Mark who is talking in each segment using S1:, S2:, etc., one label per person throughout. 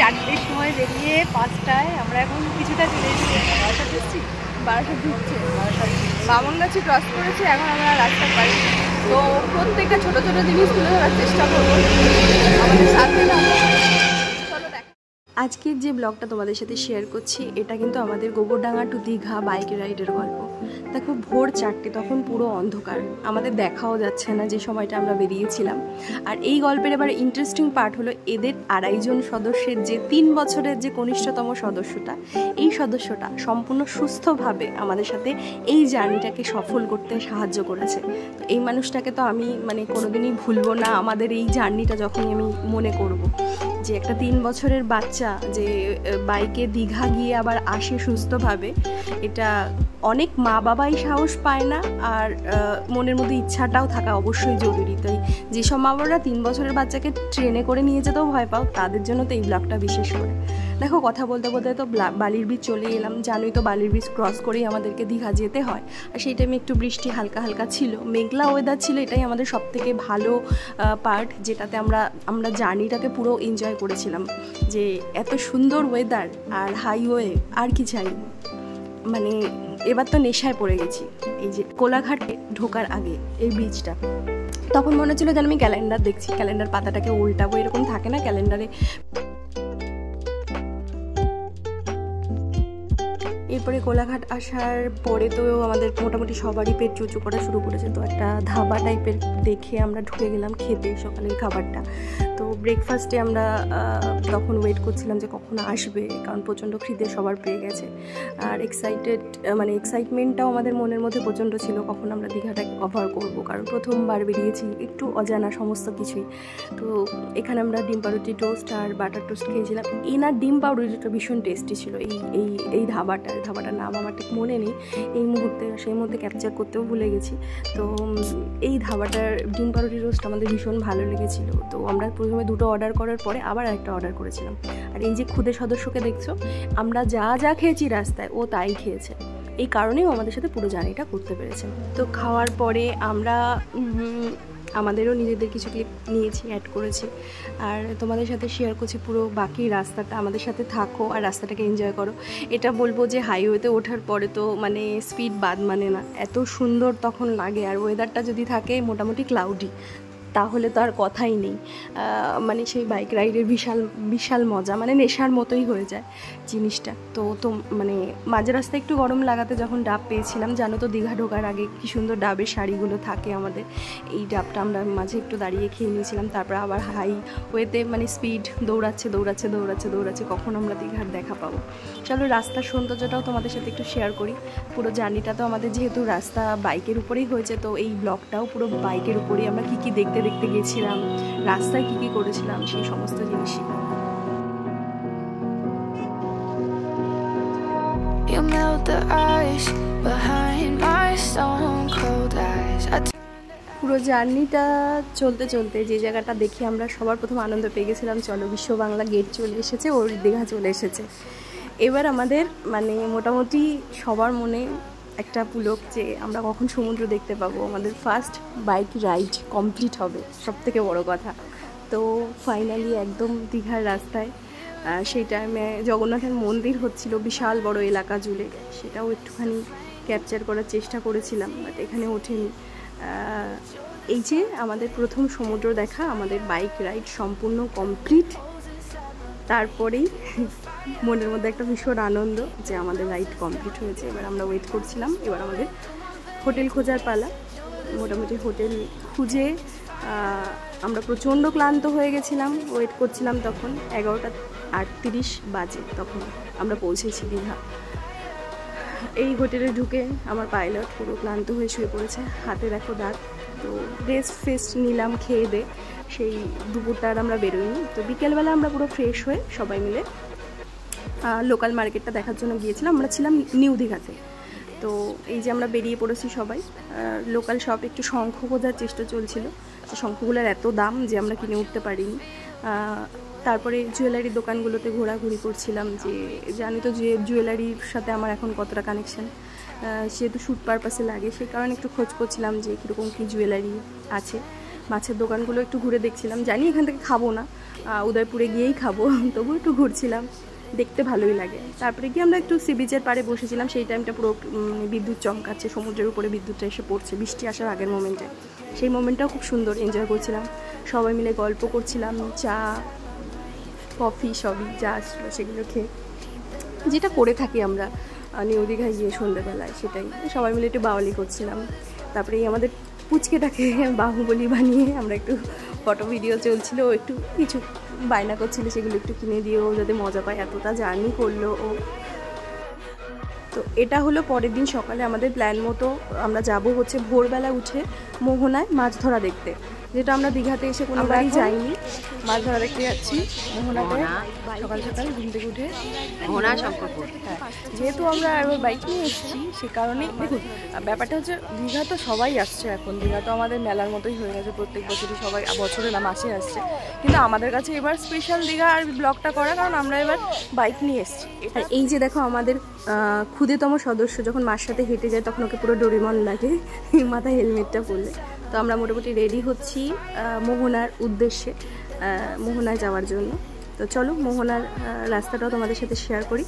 S1: 4টের সময় বেরিয়ে 5টায় আমরা এখন কিছুটা চলে এসেছি। বারাসাত এসেছি, বারাসাত ঢুকছে, বামনগাছি ক্রস করেছি, এখন আমরা রাস্তার পাই। তো প্রত্যেকটা ছোটো ছোটো জিনিস তুলে ধরার চেষ্টা করবো আমাদের সাথে। আজকের যে ব্লগটা তোমাদের সাথে শেয়ার করছি, এটা কিন্তু আমাদের গোবরডাঙ্গা টু দীঘা বাইক রাইডের গল্প। দেখো ভোর 4টে, তখন পুরো অন্ধকার, আমাদের দেখাও যাচ্ছে না যে সময়টা আমরা বেরিয়েছিলাম। আর এই গল্পের এবার ইন্টারেস্টিং পার্ট হলো এদের 2.5 জন সদস্যের যে 3 বছরের যে কনিষ্ঠতম সদস্যটা, এই সদস্যটা সম্পূর্ণ সুস্থভাবে আমাদের সাথে এই জার্নিটাকে সফল করতে সাহায্য করেছে। তো এই মানুষটাকে তো আমি কোনোদিনই ভুলবো না। আমাদের এই জার্নিটা যখনই আমি মনে করব যে একটা 3 বছরের বাচ্চা যে বাইকে দীঘা গিয়ে আবার আসে সুস্থভাবে, এটা অনেক মা বাবাই সাহস পায় না। আর মনের মধ্যে ইচ্ছাটাও থাকা অবশ্যই জরুরি। তাই যেসব মা বাবারা 3 বছরের বাচ্চাকে ট্রেনে করে নিয়ে যেতেও ভয় পাও, তাদের জন্য তো এই ব্লগটা বিশেষ করে। দেখো কথা বলতে বলতে তো বালির ব্রিজ চলে এলাম। জানোই তো বালির ব্রিজ ক্রস করেই আমাদেরকে দীঘা যেতে হয়। আর সেই টাইমে একটু বৃষ্টি হালকা হালকা ছিল, মেঘলা ওয়েদার ছিল। এটাই আমাদের সবথেকে ভালো পার্ট, যেটাতে আমরা জার্নিটাকে পুরো এনজয় করেছিলাম। যে এত সুন্দর ওয়েদার আর হাইওয়ে, আর কি চাই। এবার তো নেশায় পড়ে গেছি। এই যে কোলাঘাটে ঢোকার আগে এই ব্রিজটা, তখন মনে হচ্ছিল যেন আমি ক্যালেন্ডার দেখছি, ক্যালেন্ডার পাতাটাকে উল্টাবো, এরকম থাকে না ক্যালেন্ডারে। এরপরে কোলাঘাট আসার পরে তো আমাদের মোটামুটি সবারই পেট চুচু করা শুরু করেছে। তো একটা ধাবা টাইপের দেখে আমরা ঢুকে গেলাম খেতে সকালের খাবারটা। তো ব্রেকফাস্টে আমরা তখন ওয়েট করছিলাম যে কখন আসবে, কারণ প্রচণ্ড খিদে সবার পেয়ে গেছে। আর এক্সাইটমেন্টটাও আমাদের মনের মধ্যে প্রচণ্ড ছিল, কখন আমরা দীঘাটাকে কভার করবো, কারণ প্রথমবার বেরিয়েছি, একটু অজানা সমস্ত কিছুই। তো এখানে আমরা ডিম পাউরুটি টোস্ট আর বাটার টোস্ট খেয়েছিলাম। এনার ডিম পাউরুটিটা ভীষণ টেস্টি ছিল। এই ধাবাটার নাম আমার ঠিক মনে নেই এই মুহূর্তে, সেই মধ্যে ক্যাপচার করতেও ভুলে গেছি। তো এই ধাবাটার ডিম পাউরুটি রোস্ট আমাদের ভীষণ ভালো লেগেছিল। তো আমরা প্রথমে 2টো অর্ডার করার পরে আবার আরেকটা অর্ডার করেছিলাম। আর এই যে ক্ষুদে সদস্যকে দেখছো, আমরা যা খেয়েছি রাস্তায় ও তাই খেয়েছে। এই কারণেও আমাদের সাথে পুরো জার্নিটা করতে পেরেছে। তো খাওয়ার পরে আমরা আমাদেরও নিজেদের কিছু ক্লিপ নিয়েছি, অ্যাড করেছি, আর তোমাদের সাথে শেয়ার করছি পুরো বাকি রাস্তাটা। আমাদের সাথে থাকো আর রাস্তাটাকে এনজয় করো। এটা বলবো যে হাইওয়েতে ওঠার পরে তো স্পিড বাদ না, এত সুন্দর তখন লাগে। আর ওয়েদারটা যদি থাকে মোটামুটি ক্লাউডি, তাহলে তো আর কথাই নেই। সেই বাইক রাইডের বিশাল মজা, নেশার মতোই হয়ে যায় জিনিসটা। তো মাঝে রাস্তায় একটু গরম লাগাতে যখন ডাব পেয়েছিলাম, জানো তো দীঘা ঢোকার আগে কি সুন্দর ডাবের শাড়িগুলো থাকে আমাদের, এই ডাবটা আমরা মাঝে একটু দাঁড়িয়ে খেয়ে নিয়েছিলাম। তারপর আবার হাইওয়েতে স্পিড দৌড়াচ্ছে, কখন আমরা দীঘার দেখা পাবো। চলো রাস্তার সৌন্দর্যটাও তোমাদের সাথে একটু শেয়ার করি। পুরো জার্নিটা তো আমাদের যেহেতু রাস্তা বাইকের উপরেই হয়েছে, তো এই ব্লগটাও পুরো বাইকের উপরেই। আমরা কী দেখতে গেছিলাম, রাস্তায় কি করেছিলাম, সেই সমস্ত জিনিসই। পুরো জার্নিটা চলতে যে জায়গাটা দেখি আমরা সবার প্রথম আনন্দ পেয়ে গেছিলাম, চলো বিশ্ব বাংলা গেট চলে এসেছে, ওর দীঘা চলে এসেছে। এবার আমাদের মোটামুটি সবার মনে একটা পুলক যে আমরা কখন সমুদ্র দেখতে পাবো। আমাদের ফার্স্ট বাইক রাইড কমপ্লিট হবে, সবথেকে বড় কথা। তো ফাইনালি একদম দীঘার রাস্তায়, সেই টাইমে জগন্নাথের মন্দির হচ্ছিল বিশাল বড় এলাকা জুড়ে, সেটাও একটুখানি ক্যাপচার করার চেষ্টা করেছিলাম, বাট এখানে ওঠেনি। এই যে আমাদের প্রথম সমুদ্র দেখা, আমাদের বাইক রাইড সম্পূর্ণ কমপ্লিট। তারপরেই মনের মধ্যে একটা ভীষণ আনন্দ যে আমাদের রাইড কমপ্লিট হয়েছে। এবার আমরা ওয়েট করছিলাম, এবার আমাদের হোটেল খোঁজার পালা। মোটামুটি হোটেল খুঁজে আমরা প্রচণ্ড ক্লান্ত হয়ে গেছিলাম, ওয়েট করছিলাম। তখন 11:38 বাজে, তখন আমরা পৌঁছেছি দীঘা। এই হোটেলে ঢুকে আমার পাইলট পুরো ক্লান্ত হয়ে শুয়ে পড়েছে, হাতে দেখো দাঁত। তো ফেস্ট নিলাম খেয়ে দে, সেই দুপুরটা আর আমরা বেরোইনি। তো বিকেলবেলা আমরা পুরো ফ্রেশ হয়ে সবাই মিলে লোকাল মার্কেটটা দেখার জন্য গিয়েছিলাম। আমরা ছিলাম নিউ দীঘাতে। তো এই যে আমরা বেরিয়ে পড়েছি সবাই, লোকাল শপ একটু শঙ্খ খোঁজার চেষ্টা চলছিল। শঙ্খগুলোর এত দাম যে আমরা কিনে উঠতে পারিনি। তারপরে জুয়েলারির দোকানগুলোতে ঘোরাঘুরি করছিলাম, যে জানি তো যে জুয়েলারির সাথে আমার এখন কতটা কানেকশান, যেহেতু শ্যুট পারপাসে লাগে, সেই কারণে একটু খোঁজ করছিলাম যে কীরকম কী জুয়েলারি আছে। মাছের দোকানগুলো একটু ঘুরে দেখছিলাম। জানি এখান থেকে খাবো না, উদয়পুরে গিয়েই খাবো, তবু একটু ঘুরছিলাম, দেখতে ভালোই লাগে। তারপরে গিয়ে আমরা একটু সি বিচের পাড়ে বসেছিলাম। সেই টাইমটা পুরো বিদ্যুৎ চমকাচ্ছে, সমুদ্রের উপরে বিদ্যুৎটা এসে পড়ছে বৃষ্টি আসার আগের মোমেন্টে। সেই মোমেন্টটাও খুব সুন্দর, এনজয় করছিলাম, সবাই মিলে গল্প করছিলাম, চা কফি সবই যা আসছিলো সেগুলো খেয়ে, যেটা করে থাকি আমরা নিউ দীঘায় গিয়ে সন্ধ্যেবেলায়, সেটাই সবাই মিলে একটু বাওয়ালি করছিলাম। তারপরে আমাদের পুচকেটাকে বাহুবলী বানিয়ে আমরা একটু ফটো ভিডিও চলছিল, ও একটু কিছু বায়না করছিল, সেগুলো একটু কিনে দিয়ে ও যাতে মজা পায়, এতটা জার্নি করলো ও। তো এটা হলো পরের দিন সকালে আমাদের প্ল্যান মতো আমরা যাব হচ্ছে ভোরবেলা উঠে মোহনায় মাছ ধরা দেখতে, যেটা আমরা দীঘাতে এসে কোনোবারই যাইনি। মাছ ধরা দেখতে যাচ্ছি মোহনাতে সকাল সকাল ঘুম থেকে উঠে, মোহনা শঙ্করপুর। হ্যাঁ, যেহেতু আমরা একবার বাইক নিয়ে এসেছি সে কারণে দেখুন ব্যাপারটা হচ্ছে দীঘা তো সবাই আসছে এখন, দীঘা তো আমাদের মেলার মতোই হয়ে গেছে, প্রত্যেক বছরই সবাই বছরে না মাসে আসছে, কিন্তু আমাদের কাছে এবার স্পেশাল দীঘা আর ব্লগটা করা, কারণ আমরা এবার বাইক নিয়ে এসেছি। এই যে দেখো আমাদের ক্ষুদেতম সদস্য যখন মার সাথে হেঁটে যায় তখন ওকে পুরো ডোরেমন লাগে মাথায় হেলমেটটা পরলে। তো আমরা মোটামুটি রেডি হচ্ছি মোহনার উদ্দেশ্যে, মোহনায় যাওয়ার জন্য। তো চলো মোহনার রাস্তাটাও তোমাদের সাথে শেয়ার করি।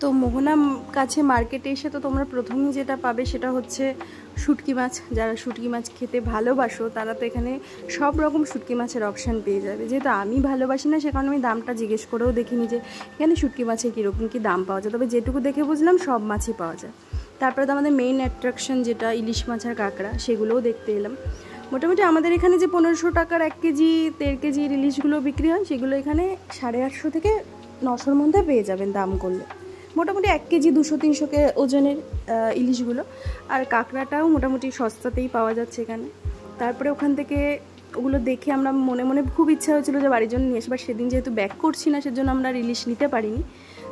S1: তো মোহনা কাছে মার্কেটে এসে তো তোমরা প্রথমেই যেটা পাবে সেটা হচ্ছে শুটকি মাছ। যারা শুটকি মাছ খেতে ভালোবাসো তারা তো এখানে সব রকম শুটকি মাছের অপশান পেয়ে যাবে। যেহেতু আমি ভালোবাসি না সে কারণে আমি দামটা জিজ্ঞেস করেও দেখিনি যে এখানে শুটকি মাছের কীরকম কী দাম পাওয়া যায়, তবে যেটুকু দেখে বুঝলাম সব মাছই পাওয়া যায়। তারপরে তো আমাদের মেইন অ্যাট্রাকশন যেটা ইলিশ মাছ আর কাঁকড়া, সেগুলোও দেখতে এলাম। মোটামুটি আমাদের এখানে যে 1500 টাকার 1 কেজি 1.5 কেজির ইলিশগুলো বিক্রি হয় সেগুলো এখানে 850 থেকে 900-র মধ্যে পেয়ে যাবেন দাম করলে। মোটামুটি 1 কেজি 200-300 ওজনের ইলিশগুলো, আর কাঁকড়াটাও মোটামুটি সস্তাতেই পাওয়া যাচ্ছে এখানে। তারপরে ওখান থেকে ওগুলো দেখে আমরা মনে মনে খুব ইচ্ছা হয়েছিল যে বাড়ির জন্য নিয়ে আসবার, সেদিন যেহেতু ব্যাক করছি না সেজন্য আমরা ইলিশ নিতে পারিনি।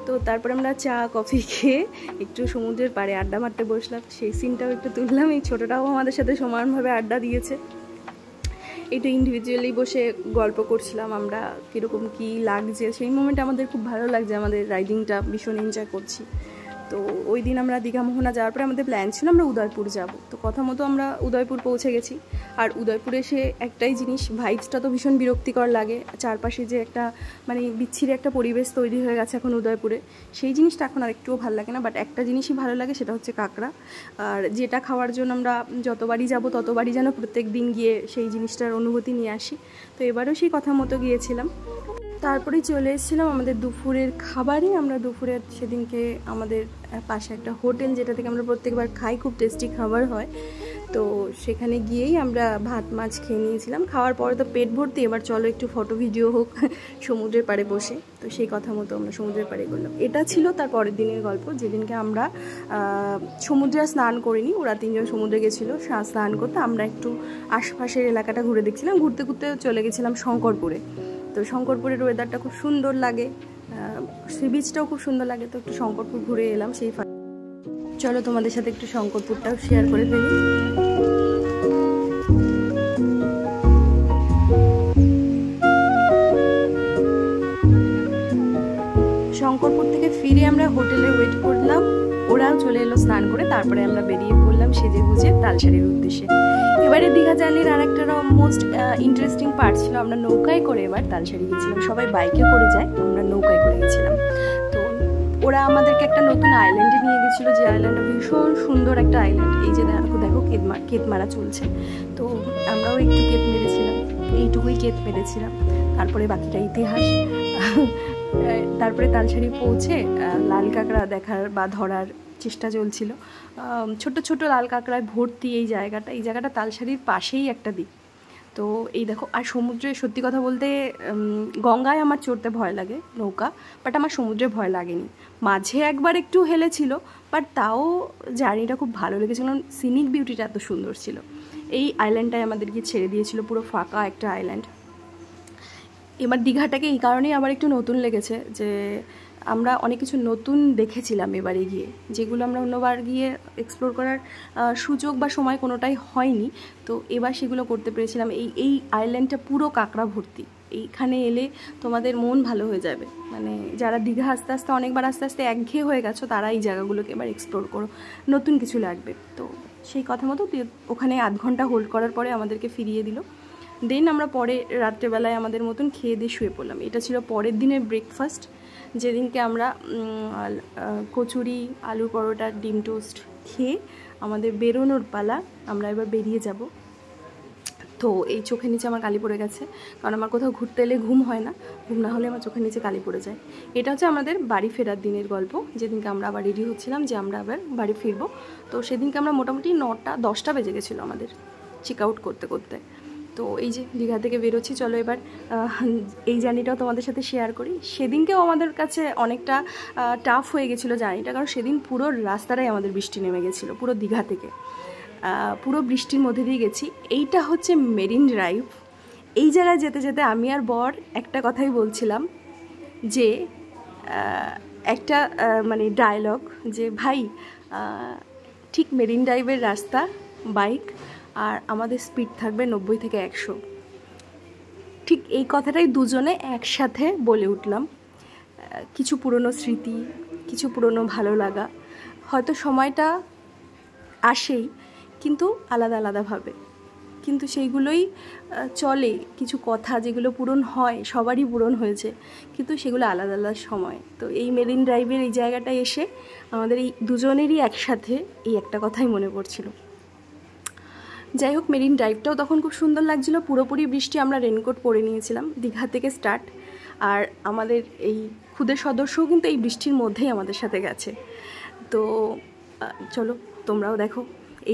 S1: তো তারপরে আমরা চা কফি খেয়ে একটু সমুদ্রের পাড়ে আড্ডা মারতে বসলাম, সেই সিনটাও একটু তুললাম। এই ছোটোটাও আমাদের সাথে সমানভাবে আড্ডা দিয়েছে। একটু ইন্ডিভিজুয়ালি বসে গল্প করছিলাম আমরা, কীরকম কী লাগছে সেই মোমেন্টে আমাদের খুব ভালো লাগছে, আমাদের রাইডিংটা ভীষণ এনজয় করছি। তো ওই দিন আমরা দীঘা মোহনা যাওয়ার পরে আমাদের প্ল্যান ছিল আমরা উদয়পুর যাব, তো কথা মতো আমরা উদয়পুর পৌঁছে গেছি। আর উদয়পুরে এসে একটাই জিনিস, ভাইবসটা তো ভীষণ বিরক্তিকর লাগে, চারপাশে যে একটা মানে বিচ্ছিরি একটা পরিবেশ তৈরি হয়ে গেছে এখন উদয়পুরে, সেই জিনিসটা এখন আর একটুও ভালো লাগে না। বাট একটা জিনিসই ভালো লাগে, সেটা হচ্ছে কাঁকড়া, আর যেটা খাওয়ার জন্য আমরা যতবারই যাব ততবারই যেন প্রত্যেক দিন গিয়ে সেই জিনিসটার অনুভূতি নিয়ে আসি। তো এবারেও সেই কথা মতো গিয়েছিলাম। তারপরেই চলে এসেছিলাম আমাদের দুপুরের খাবারে। আমরা দুপুরের সেদিনকে আমাদের পাশে একটা হোটেল, যেটা থেকে আমরা প্রত্যেকবার খাই, খুব টেস্টি খাবার হয়, তো সেখানে গিয়েই আমরা ভাত মাছ খেয়ে নিয়েছিলাম। খাওয়ার পরে তো পেট ভর্তি, এবার চলো একটু ফটো ভিডিও হোক সমুদ্রের পাড়ে বসে। তো সেই কথা মতো আমরা সমুদ্রের পাড়ে গেলাম। এটা ছিল তার পরের দিনের গল্প, যেদিনকে আমরা সমুদ্রে স্নান করিনি, ওরা 3জন সমুদ্রে গেছিলো স্নান করতে, আমরা একটু আশপাশের এলাকাটা ঘুরে দেখছিলাম। ঘুরতে ঘুরতে চলে গেছিলাম শঙ্করপুরে। তো শঙ্করপুরের ওয়েদারটা খুব সুন্দর লাগে, সি বিচটাও খুব সুন্দর লাগে, তো একটু শঙ্করপুর ঘুরে এলাম। সেই চলো তোমাদের সাথে একটু শঙ্করপুরটাও শেয়ার করে ফেলি। শঙ্করপুর থেকে ফিরে আমরা হোটেলে ওয়েট করলাম ওরাও চলে এলো স্নান করে, তারপরে আমরা বেরিয়ে পড়লাম সেজে গুজে তালসারির উদ্দেশ্যে। এবারে দীঘা জার্নির আর একটা মোস্ট ইন্টারেস্টিং পার্ট ছিল, আমরা নৌকায় করে এবার তালসারি গেছিলাম। সবাই বাইকে করে যায়, আমরা নৌকায় করে গেছিলাম। তো ওরা আমাদেরকে একটা নতুন আইল্যান্ডে নিয়ে গেছিলো, যে আইল্যান্ডটা ভীষণ সুন্দর একটা আইল্যান্ড। এই যে দেখো কেত মারা চলছে, তো আমরাও একটু কেত মেরেছিলাম, এইটুকুই কেত মেরেছিলাম, তারপরে বাকিটা ইতিহাস। তারপরে তালসারি পৌঁছে লাল কাঁকড়া দেখার বা ধরার চেষ্টা চলছিল। ছোট ছোট লাল কাঁকড়ায় ভর্তি এই জায়গাটা তালসারির পাশেই একটা দ্বীপ। তো এই দেখো, আর সমুদ্রে সত্যি কথা বলতে গঙ্গায় আমার চড়তে ভয় লাগে নৌকা, বাট আমার সমুদ্রে ভয় লাগেনি। মাঝে একবার একটু হেলেছিল, বাট তাও জার্নিটা খুব ভালো লেগেছিল, কারণ সিনিক বিউটিটা এত সুন্দর ছিল। এই আইল্যান্ডটায় আমাদেরকে ছেড়ে দিয়েছিল, পুরো ফাঁকা একটা আইল্যান্ড। এবার দীঘাটাকে এই কারণেই আবার একটু নতুন লেগেছে যে আমরা অনেক কিছু নতুন দেখেছিলাম এবারে গিয়ে, যেগুলো আমরা অন্যবার গিয়ে এক্সপ্লোর করার সুযোগ বা সময় কোনোটাই হয়নি। তো এবার সেগুলো করতে পেরেছিলাম। এই আইল্যান্ডটা পুরো কাঁকড়া ভর্তি, এইখানে এলে তোমাদের মন ভালো হয়ে যাবে। মানে যারা দীঘা আস্তে আস্তে একঘেয়ে হয়ে গেছো, তারা এই জায়গাগুলোকে এবার এক্সপ্লোর করো, নতুন কিছু লাগবে। তো সেই কথা মতো ওখানে আধ ঘন্টা হোল্ড করার পরে আমাদেরকে ফিরিয়ে দিল। দেন আমরা পরে রাত্রেবেলায় আমাদের মতন খেয়ে দিয়ে শুয়ে পড়লাম। এটা ছিল পরের দিনের ব্রেকফাস্ট, যেদিনকে আমরা কচুরি, আলু পরোটা, ডিম টোস্ট খেয়ে আমাদের বেরোনোর পালা। আমরা এবার বেরিয়ে যাব। তো এই চোখের নিচে আমার কালি পড়ে গেছে, কারণ আমার কোথাও ঘুরতে এলে ঘুম হয় না, ঘুম না হলে আমার চোখের নিচে কালি পড়ে যায়। এটা হচ্ছে আমাদের বাড়ি ফেরার দিনের গল্প, যেদিনকে আমরা আবার রেডি হচ্ছিলাম যে আমরা আবার বাড়ি ফিরবো। তো সেদিনকে আমরা মোটামুটি 9-10টা বেজে গেছিলো আমাদের চেক আউট করতে করতে। তো এই যে দীঘা থেকে বেরোচ্ছি, চলো এবার এই জার্নিটাও তোমাদের সাথে শেয়ার করি। সেদিনকেও আমাদের কাছে অনেকটা টাফ হয়ে গেছিলো জার্নিটা, কারণ সেদিন পুরো রাস্তাটাই আমাদের বৃষ্টি নেমে গেছিলো, পুরো দীঘা থেকে পুরো বৃষ্টির মধ্যে দিয়ে গেছি। এইটা হচ্ছে মেরিন ড্রাইভ। এই জায়গায় যেতে যেতে আমি আর বর একটা কথাই বলছিলাম, যে একটা মানে ডায়লগ, যে ভাই ঠিক মেরিন ড্রাইভের রাস্তা বাইক, আর আমাদের স্পিড থাকবে 90 থেকে 100। ঠিক এই কথাটাই দুজনে একসাথে বলে উঠলাম। কিছু পুরনো স্মৃতি, কিছু পুরনো ভালো লাগা, হয়তো সময়টা আসেই কিন্তু আলাদা আলাদাভাবে, কিন্তু সেইগুলোই চলে। কিছু কথা যেগুলো পূরণ হয়, সবারই পূরণ হয়েছে, কিন্তু সেগুলো আলাদা আলাদা সময়। তো এই মেরিন ড্রাইভের এই জায়গাটায় এসে আমাদের এই দুজনেরই একসাথে এই একটা কথাই মনে পড়ছিল। যাই হোক, মেরিন ড্রাইভটাও তখন খুব সুন্দর লাগছিলো। পুরোপুরি বৃষ্টি, আমরা রেনকোট পরে নিয়েছিলাম। দীঘা থেকে স্টার্ট, আর আমাদের এই খুদের সদস্যও কিন্তু এই বৃষ্টির মধ্যেই আমাদের সাথে গেছে। তো চলো তোমরাও দেখো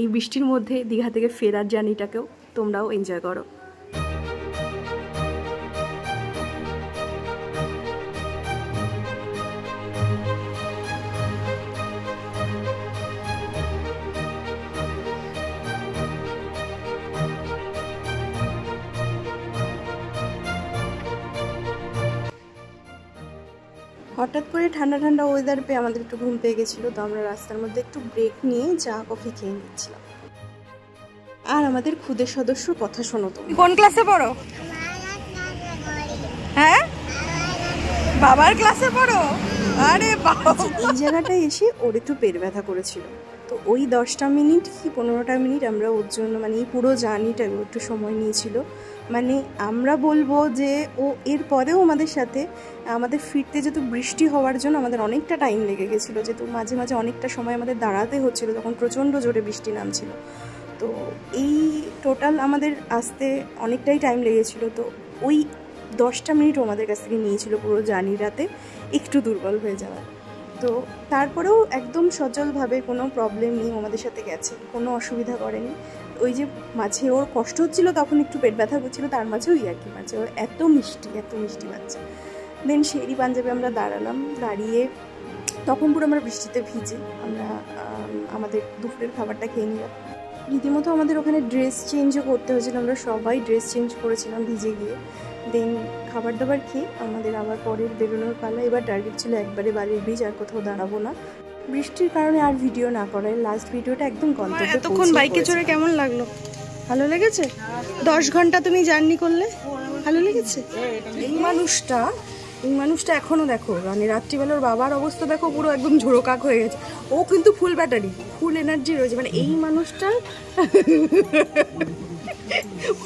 S1: এই বৃষ্টির মধ্যে দীঘা থেকে ফেরার জার্নিটাকেও তোমরাও এনজয় করো। হঠাৎ করে ঠান্ডা ঠান্ডা ওয়েদার পেয়ে আমাদের একটু ঘুম পেয়ে গেছিলো, তো আমরা রাস্তার মধ্যে একটু ব্রেক নিয়ে চা কফি খেয়ে নিচ্ছিলাম। আর আমাদের খুদের সদস্য কথা শোনো। তো কোন ক্লাসে পড়ো? হ্যাঁ, বাবার ক্লাসে পড়ো? আরে বাবা, এই জায়গাটায় এসে ওর একটু পেট ব্যথা করেছিল। তো ওই 10টা মিনিট কি 15টা মিনিট আমরা ওর জন্য, মানে এই পুরো জার্নিটা একটু সময় নিয়েছিল। মানে আমরা বলবো যে ও এর পরেও আমাদের সাথে, আমাদের ফিরতে যেহেতু বৃষ্টি হওয়ার জন্য আমাদের অনেকটা টাইম লেগে গেছিলো, যেহেতু মাঝে মাঝে অনেকটা সময় আমাদের দাঁড়াতে হচ্ছিলো, তখন প্রচণ্ড জোরে বৃষ্টি নামছিল। তো এই টোটাল আমাদের আসতে অনেকটাই টাইম লেগেছিলো। তো ওই 10টা মিনিটও আমাদের কাছ থেকে নিয়েছিল পুরো জার্নিটাতে একটু দুর্বল হয়ে যাওয়ার। তো তারপরেও একদম সচলভাবে, কোনো প্রবলেম নেই, আমাদের সাথে গেছে, কোনো অসুবিধা করেনি। ওই যে মাঝে ওর কষ্ট হচ্ছিলো, তখন একটু পেট ব্যথা করছিলো, তার মাঝেও ইয়ার্কি মাঝে ওর এত মিষ্টি বাচ্চা। দেন শেরি পাঞ্জাবে আমরা দাঁড়ালাম, দাঁড়িয়ে তখন পুরো আমরা বৃষ্টিতে ভিজে আমরা আমাদের দুপুরের খাবারটা খেয়ে নিলাম। রীতিমতো আমাদের ওখানে ড্রেস চেঞ্জও করতে হয়েছিল, আমরা সবাই ড্রেস চেঞ্জ করেছিলাম ভিজে গিয়ে। দেন খাবার দাবার খেয়ে আমাদের আবার পরের বেরোনোর পালা। এবার টার্গেট ছিল একবারে বালির ব্রিজ, আর কোথাও দাঁড়াবো না। বৃষ্টির কারণে আর ভিডিও না করায় লাস্ট ভিডিওটা একদম গন্তব্যে। এতক্ষণ বাইকে চড়ে কেমন লাগলো? ভালো লেগেছে? 10 ঘন্টা তুমি জার্নি করলে, ভালো লেগেছে? এই মানুষটা এই মানুষটা এখনও দেখো, মানে রাত্রিবেলার বাবার অবস্থা দেখো, পুরো একদম ঝোড়োকাক হয়ে গেছে। ও কিন্তু ফুল ব্যাটারি, ফুল এনার্জি রয়েছে। মানে এই মানুষটা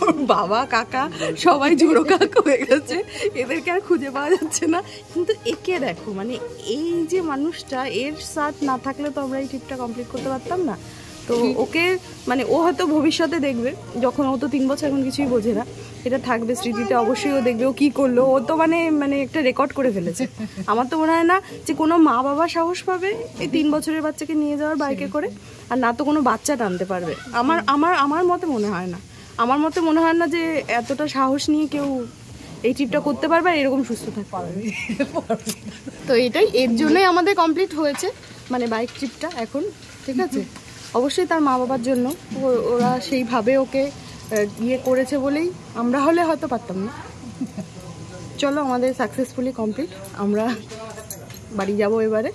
S1: ওর বাবা কাকা সবাই ঝোড়োকাক হয়ে গেছে, এদেরকে আর খুঁজে পাওয়া যাচ্ছে না। কিন্তু একে দেখো, মানে এই যে মানুষটা, এর সাথ না থাকলে তো আমরা এই ট্রিপটা কমপ্লিট করতে পারতাম না। তো ওকে মানে ও হয়তো ভবিষ্যতে দেখবে, যখন ও তো 3 বছর এখন কিছুই বোঝে না, এটা থাকবে স্মৃতিতে, অবশ্যই ও দেখবে ও কী করলো। ও তো মানে একটা রেকর্ড করে ফেলেছে। আমার তো মনে হয় না যে কোনো মা বাবা সাহস পাবে এই 3 বছরের বাচ্চাকে নিয়ে যাওয়ার বাইকে করে, আর না তো কোনো বাচ্চা টানতে পারবে। আমার মতে মনে হয় না, আমার মতে মনে হয় না যে এতটা সাহস নিয়ে কেউ এই ট্রিপটা করতে পারবে আর এরকম সুস্থ থাকতে পারবে। তো এটাই, এর জন্যই আমাদের কমপ্লিট হয়েছে মানে বাইক ট্রিপটা এখন, ঠিক আছে। অবশ্যই তার মা বাবার জন্য, ওরা সেইভাবে ওকে ইয়ে করেছে বলেই, আমরা হলে হয়তো পারতাম না। চলো, আমাদের সাকসেসফুলি কমপ্লিট, আমরা বাড়ি যাব এবারে।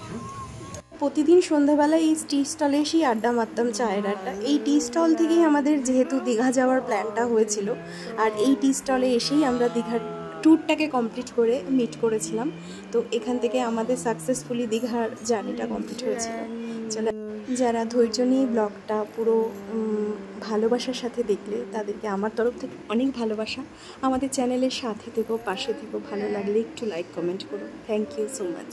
S1: প্রতিদিন সন্ধ্যাবেলায় এই টি স্টলে এসেই আড্ডা মারতাম, চায়ের আড্ডা। এই টি স্টল থেকেই আমাদের যেহেতু দীঘা যাওয়ার প্ল্যানটা হয়েছিল, আর এই টি স্টলে এসেই আমরা দীঘার ট্যুরটাকে কমপ্লিট করে মিট করেছিলাম। তো এখান থেকে আমাদের সাকসেসফুলি দীঘার জার্নিটা কমপ্লিট হয়েছিল। চলো, যারা ধৈর্য নিয়ে ব্লগটা পুরো ভালোবাসার সাথে দেখলে তাদেরকে আমার তরফ থেকে অনেক ভালোবাসা। আমাদের চ্যানেলের সাথে থেকো, পাশে থেকো, ভালো লাগলে একটু লাইক কমেন্ট করো। Thank you so much.